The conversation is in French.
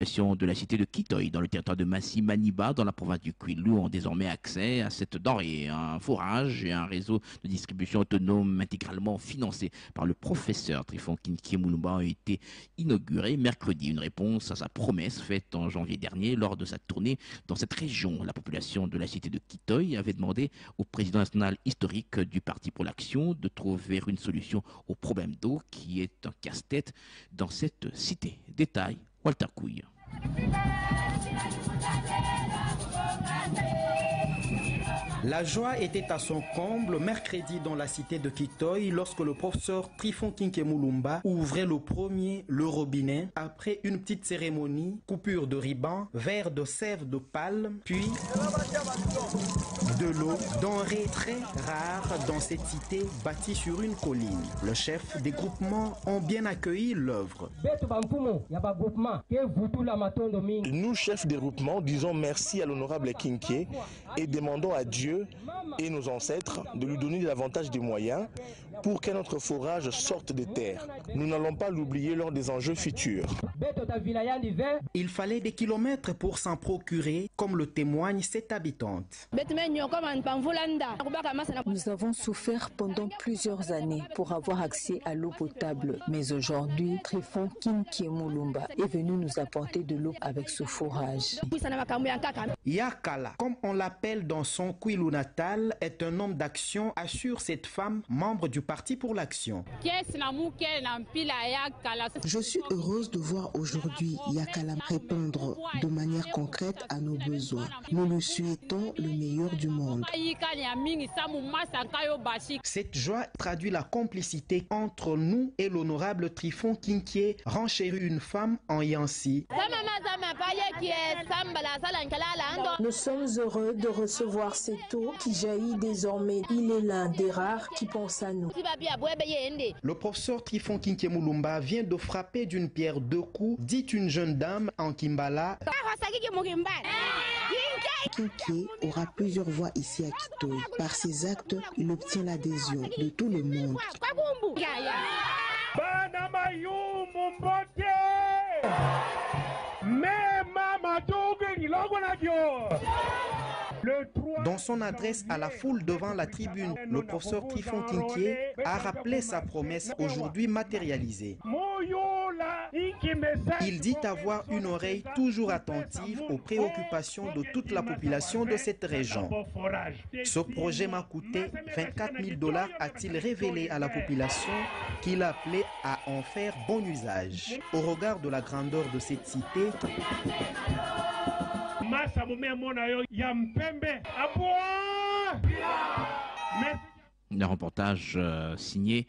De la cité de Kitoy, dans le territoire de Massi Maniba, dans la province du Kwilu, ont désormais accès à cette denrée. Un forage et un réseau de distribution autonome intégralement financé par le professeur Trifon Kinkie Moulumba ont été inaugurés mercredi. Une réponse à sa promesse faite en janvier dernier lors de sa tournée dans cette région. La population de la cité de Kitoy avait demandé au président national historique du Parti pour l'Action de trouver une solution au problème d'eau qui est un casse-tête dans cette cité. Détail, Walter Couille. La joie était à son comble mercredi dans la cité de Kitoy lorsque le professeur Trifon Kinkie Moulumba ouvrait le robinet après une petite cérémonie, coupure de ruban, verre de sève de palme, puis de l'eau, denrée très rare dans cette cité bâtie sur une colline. Le chef des groupements ont bien accueilli l'œuvre. Nous, chefs des groupements, disons merci à l'honorable Kinkie et demandons à Dieu et nos ancêtres de lui donner davantage de moyens pour que notre forage sorte des terres. Nous n'allons pas l'oublier lors des enjeux futurs. Il fallait des kilomètres pour s'en procurer, comme le témoigne cette habitante. Nous avons souffert pendant plusieurs années pour avoir accès à l'eau potable. Mais aujourd'hui, Trifon Kinkie Moulumba est venu nous apporter de l'eau avec ce forage. Yakala, comme on l'appelle dans son Kwilu natal, est un homme d'action, assure cette femme, membre du Parti pour l'Action. Je suis heureuse de voir aujourd'hui Yakala répondre de manière concrète à nos besoins. Nous lui souhaitons le meilleur du monde. Cette joie traduit la complicité entre nous et l'honorable Trifon Kinkie, renchérit une femme en Yansi. Nous sommes heureux de recevoir cette eau qui jaillit désormais. Il est l'un des rares qui pense à nous. Le professeur Trifon Kinkie Moulumba vient de frapper d'une pierre deux coups, dit une jeune dame en Kimbala. Kinkie aura plusieurs voix ici à Kitoy. Par ses actes, il obtient l'adhésion de tout le monde. Dans son adresse à la foule devant la tribune, le professeur Trifon Kinkie a rappelé sa promesse aujourd'hui matérialisée. Il dit avoir une oreille toujours attentive aux préoccupations de toute la population de cette région. Ce projet m'a coûté 24 000 $, a-t-il révélé à la population qu'il appelait à en faire bon usage. Au regard de la grandeur de cette cité, un reportage signé